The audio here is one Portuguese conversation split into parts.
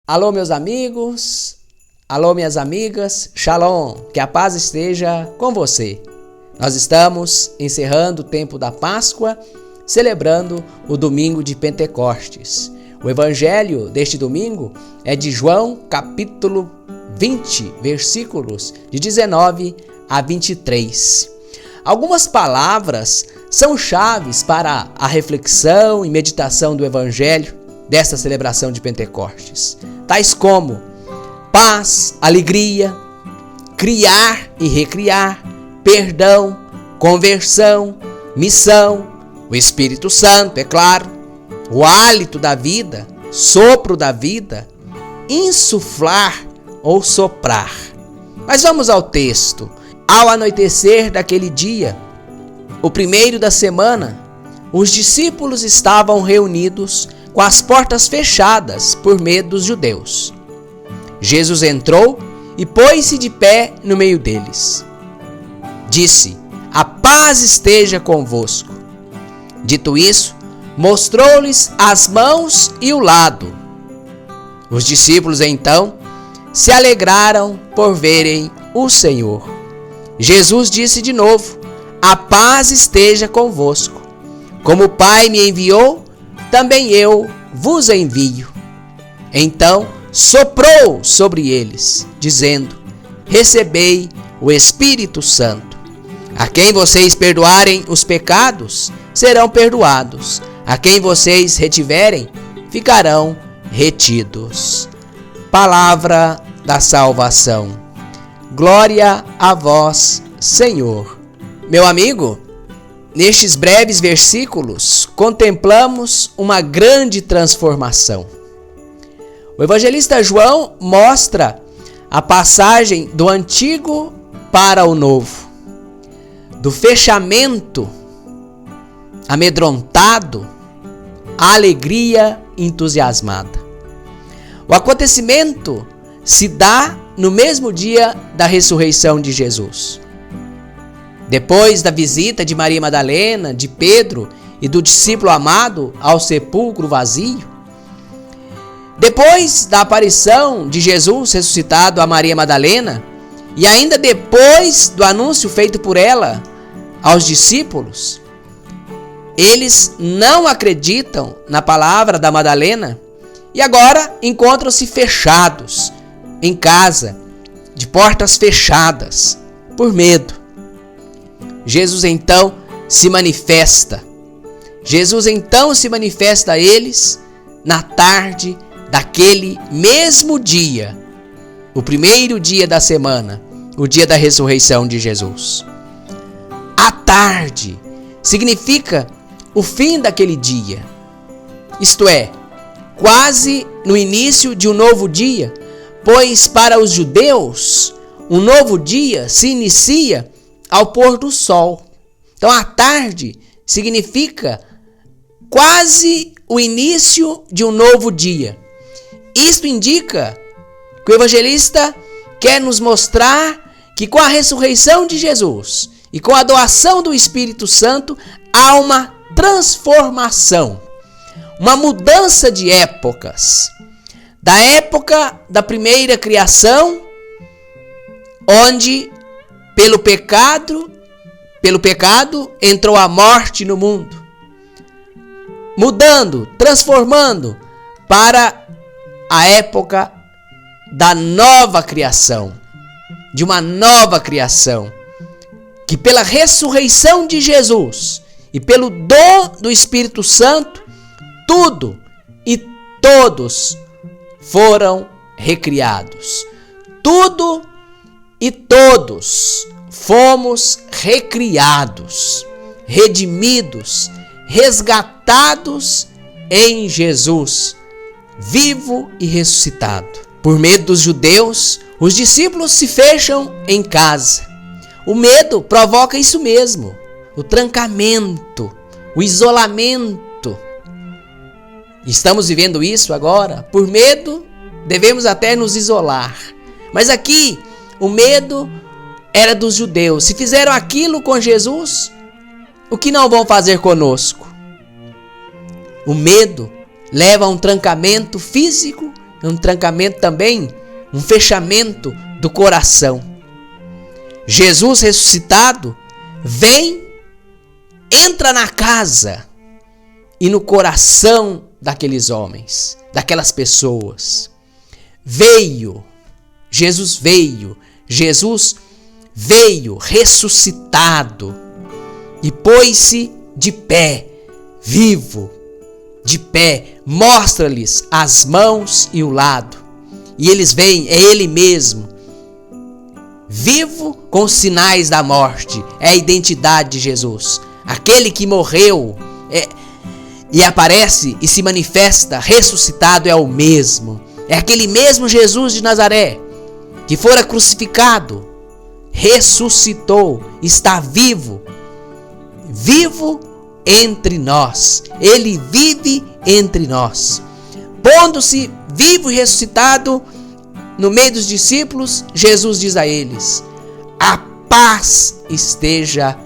Alô, meus amigos, alô, minhas amigas, Shalom, que a paz esteja com você. Nós estamos encerrando o tempo da Páscoa, celebrando o domingo de Pentecostes. O evangelho deste domingo é de João, capítulo 20, versículos de 19 a 23. Algumas palavras são chaves para a reflexão e meditação do evangelho desta celebração de Pentecostes, tais como paz, alegria, criar e recriar, perdão, conversão, missão, o Espírito Santo, é claro, o hálito da vida, sopro da vida, insuflar ou soprar. Mas vamos ao texto. Ao anoitecer daquele dia, o primeiro da semana, os discípulos estavam reunidos com as portas fechadas por medo dos judeus. Jesus entrou e pôs-se de pé no meio deles. Disse: "A paz esteja convosco." Dito isso, mostrou-lhes as mãos e o lado. Os discípulos então se alegraram por verem o Senhor. Jesus disse de novo: "A paz esteja convosco. Como o Pai me enviou, também eu vos envio." Então soprou sobre eles, dizendo: "Recebei o Espírito Santo. A quem vocês perdoarem os pecados, serão perdoados. A quem vocês retiverem, ficarão retidos." Palavra da salvação. Glória a vós, Senhor. Meu amigo, nestes breves versículos, contemplamos uma grande transformação. O evangelista João mostra a passagem do antigo para o novo, do fechamento amedrontado à alegria entusiasmada. O acontecimento se dá no mesmo dia da ressurreição de Jesus. Depois da visita de Maria Madalena, de Pedro e do discípulo amado ao sepulcro vazio, depois da aparição de Jesus ressuscitado a Maria Madalena e ainda depois do anúncio feito por ela aos discípulos, eles não acreditam na palavra da Madalena e agora encontram-se fechados em casa, de portas fechadas, por medo. Jesus então se manifesta. Jesus então se manifesta a eles na tarde daquele mesmo dia, o primeiro dia da semana, o dia da ressurreição de Jesus. A tarde significa o fim daquele dia, isto é, quase no início de um novo dia, pois para os judeus, um novo dia se inicia ao pôr do sol. Então a tarde significa quase o início de um novo dia. Isto indica que o evangelista quer nos mostrar que com a ressurreição de Jesus e com a doação do Espírito Santo há uma transformação, uma mudança de épocas. Da época da primeira criação, onde pelo pecado entrou a morte no mundo, mudando, transformando para a época da nova criação, de uma nova criação, que pela ressurreição de Jesus e pelo dom do Espírito Santo, tudo e todos foram recriados. Tudo e todos fomos recriados, redimidos, resgatados em Jesus, vivo e ressuscitado. Por medo dos judeus, os discípulos se fecham em casa. O medo provoca isso mesmo, o trancamento, o isolamento. Estamos vivendo isso agora. Por medo, devemos até nos isolar. Mas aqui, o medo era dos judeus. Se fizeram aquilo com Jesus, o que não vão fazer conosco? O medo leva a um trancamento físico um trancamento também, um fechamento do coração. Jesus ressuscitado vem, entra na casa e no coração daqueles homens, daquelas pessoas. Jesus veio ressuscitado e pôs-se de pé, vivo, de pé, mostra-lhes as mãos e o lado. E eles veem, é Ele mesmo, vivo com os sinais da morte, é a identidade de Jesus. Aquele que morreu e aparece e se manifesta ressuscitado é o mesmo. É aquele mesmo Jesus de Nazaré, que fora crucificado, ressuscitou, está vivo entre nós. Ele vive entre nós. Pondo-se vivo e ressuscitado no meio dos discípulos, Jesus diz a eles: a paz esteja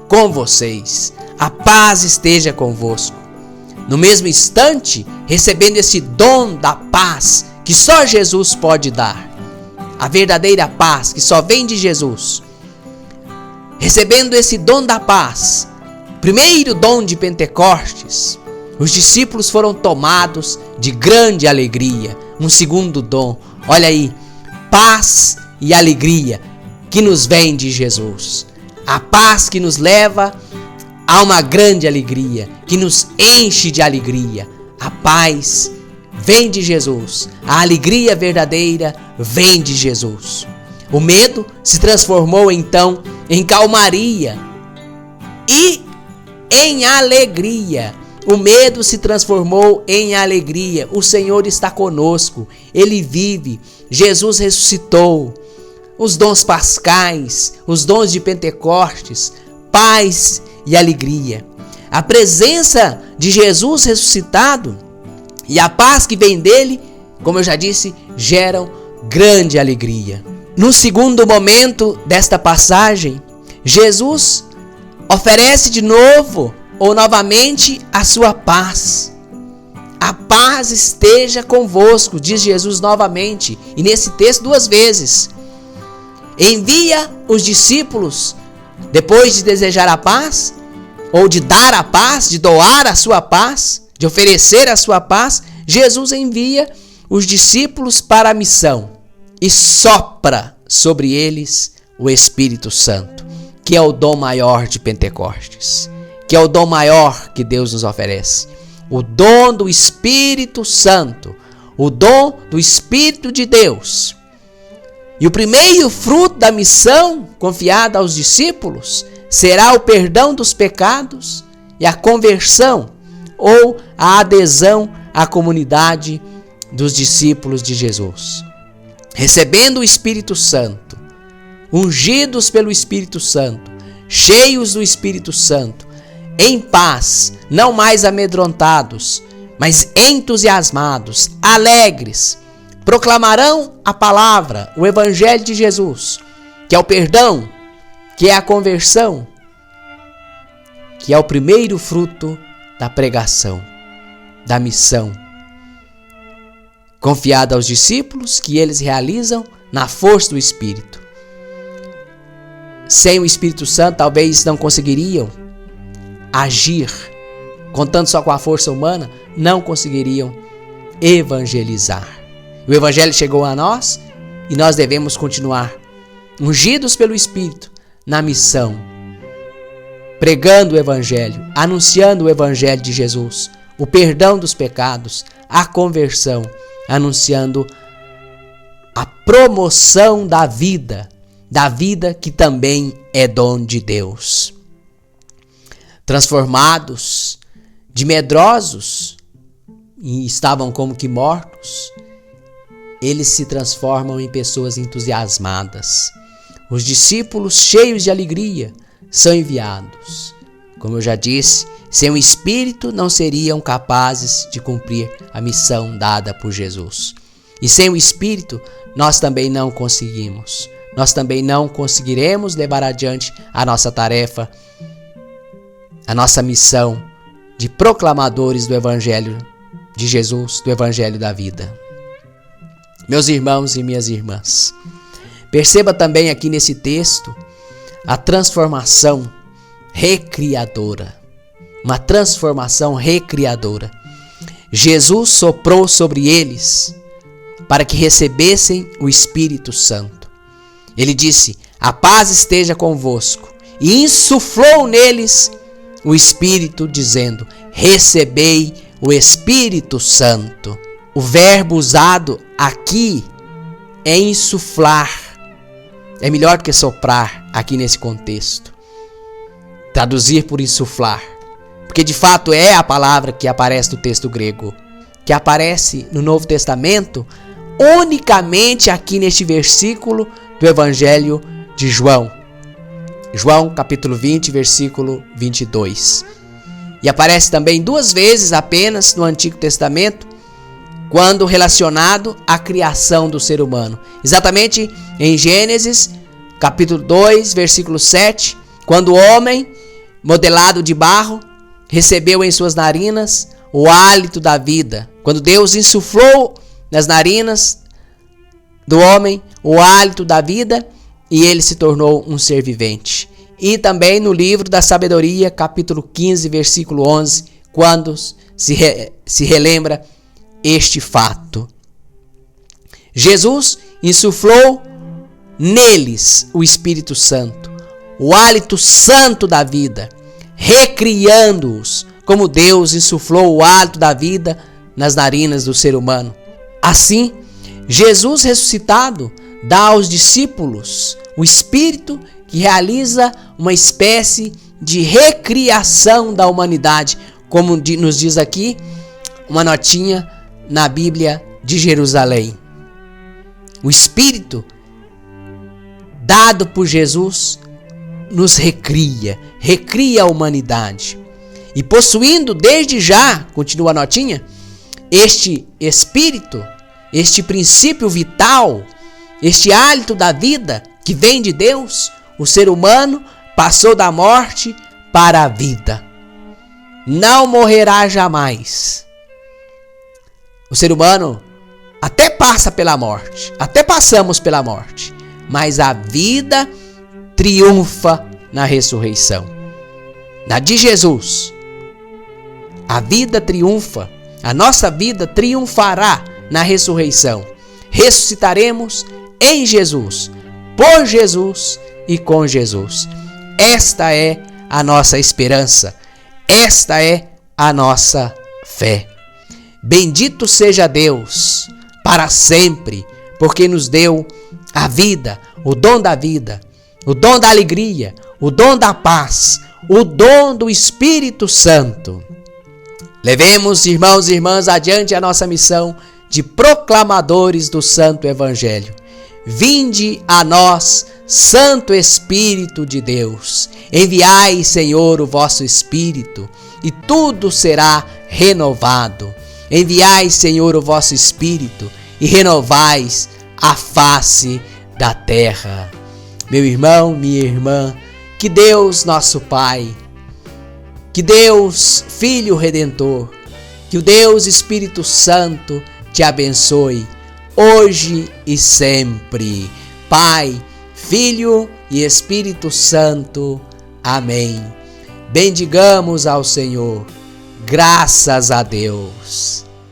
com vocês, a paz esteja convosco. No mesmo instante, recebendo esse dom da paz que só Jesus pode dar, a verdadeira paz que só vem de Jesus, recebendo esse dom da paz, primeiro dom de Pentecostes, os discípulos foram tomados de grande alegria. Um segundo dom, olha aí, paz e alegria que nos vem de Jesus. A paz que nos leva a uma grande alegria, que nos enche de alegria. A paz vem de Jesus, a alegria verdadeira vem de Jesus. O medo se transformou então em calmaria e em alegria. O medo se transformou em alegria. O Senhor está conosco, Ele vive. Jesus ressuscitou. Os dons pascais, os dons de Pentecostes, paz e alegria. A presença de Jesus ressuscitado e a paz que vem dele, como eu já disse, geram grande alegria. No segundo momento desta passagem, Jesus oferece de novo ou novamente a sua paz. A paz esteja convosco, diz Jesus novamente, e nesse texto 2 vezes. Envia os discípulos, depois de desejar a paz, ou de dar a paz, de doar a sua paz, de oferecer a sua paz, Jesus envia os discípulos para a missão e sopra sobre eles o Espírito Santo, que é o dom maior de Pentecostes, que é o dom maior que Deus nos oferece. O dom do Espírito Santo, o dom do Espírito de Deus. E o primeiro fruto da missão confiada aos discípulos será o perdão dos pecados e a conversão ou a adesão à comunidade dos discípulos de Jesus. Recebendo o Espírito Santo, ungidos pelo Espírito Santo, cheios do Espírito Santo, em paz, não mais amedrontados, mas entusiasmados, alegres, proclamarão a palavra, o Evangelho de Jesus, que é o perdão, que é a conversão, que é o primeiro fruto da pregação, da missão, confiada aos discípulos, que eles realizam na força do Espírito. Sem o Espírito Santo, talvez não conseguiriam agir, contando só com a força humana, não conseguiriam evangelizar. O Evangelho chegou a nós e nós devemos continuar ungidos pelo Espírito na missão, pregando o Evangelho, anunciando o Evangelho de Jesus, o perdão dos pecados, a conversão, anunciando a promoção da vida que também é dom de Deus. Transformados de medrosos e estavam como que mortos, eles se transformam em pessoas entusiasmadas. Os discípulos cheios de alegria são enviados. Como eu já disse, sem o Espírito não seriam capazes de cumprir a missão dada por Jesus. E sem o Espírito nós também não conseguimos. Nós também não conseguiremos levar adiante a nossa tarefa, a nossa missão de proclamadores do Evangelho de Jesus, do Evangelho da vida. Meus irmãos e minhas irmãs, perceba também aqui nesse texto a transformação recriadora. Uma transformação recriadora. Jesus soprou sobre eles para que recebessem o Espírito Santo. Ele disse: a paz esteja convosco, e insuflou neles o Espírito, dizendo: recebei o Espírito Santo. O verbo usado aqui é insuflar. É melhor do que soprar aqui nesse contexto. Traduzir por insuflar. Porque de fato é a palavra que aparece no texto grego, que aparece no Novo Testamento unicamente aqui neste versículo do Evangelho de João. João capítulo 20, versículo 22. E aparece também 2 vezes apenas no Antigo Testamento, quando relacionado à criação do ser humano. Exatamente em Gênesis capítulo 2, versículo 7, quando o homem, modelado de barro, recebeu em suas narinas o hálito da vida. Quando Deus insuflou nas narinas do homem o hálito da vida, e ele se tornou um ser vivente. E também no livro da Sabedoria, capítulo 15, versículo 11, quando se relembra este fato. Jesus insuflou neles o Espírito Santo, o hálito santo da vida, recriando-os, como Deus insuflou o hálito da vida nas narinas do ser humano. Assim, Jesus ressuscitado dá aos discípulos o Espírito que realiza uma espécie de recriação da humanidade, como nos diz aqui uma notinha na Bíblia de Jerusalém. O Espírito dado por Jesus nos recria a humanidade. E possuindo desde já, continua a notinha, este Espírito, este princípio vital, este hálito da vida que vem de Deus, o ser humano passou da morte para a vida. Não morrerá jamais. O ser humano até passa pela morte, até passamos pela morte, mas a vida triunfa na ressurreição. Na de Jesus, a vida triunfa, a nossa vida triunfará na ressurreição. Ressuscitaremos em Jesus, por Jesus e com Jesus. Esta é a nossa esperança, esta é a nossa fé. Bendito seja Deus para sempre, porque nos deu a vida, o dom da vida, o dom da alegria, o dom da paz, o dom do Espírito Santo. Levemos, irmãos e irmãs, adiante a nossa missão de proclamadores do Santo Evangelho. Vinde a nós, Santo Espírito de Deus. Enviai, Senhor, o vosso Espírito, e tudo será renovado. Enviai, Senhor, o vosso Espírito, e renovais a face da terra. Meu irmão, minha irmã, que Deus, nosso Pai, que Deus, Filho Redentor, que o Deus Espírito Santo te abençoe, hoje e sempre. Pai, Filho e Espírito Santo. Amém. Bendigamos ao Senhor. Graças a Deus.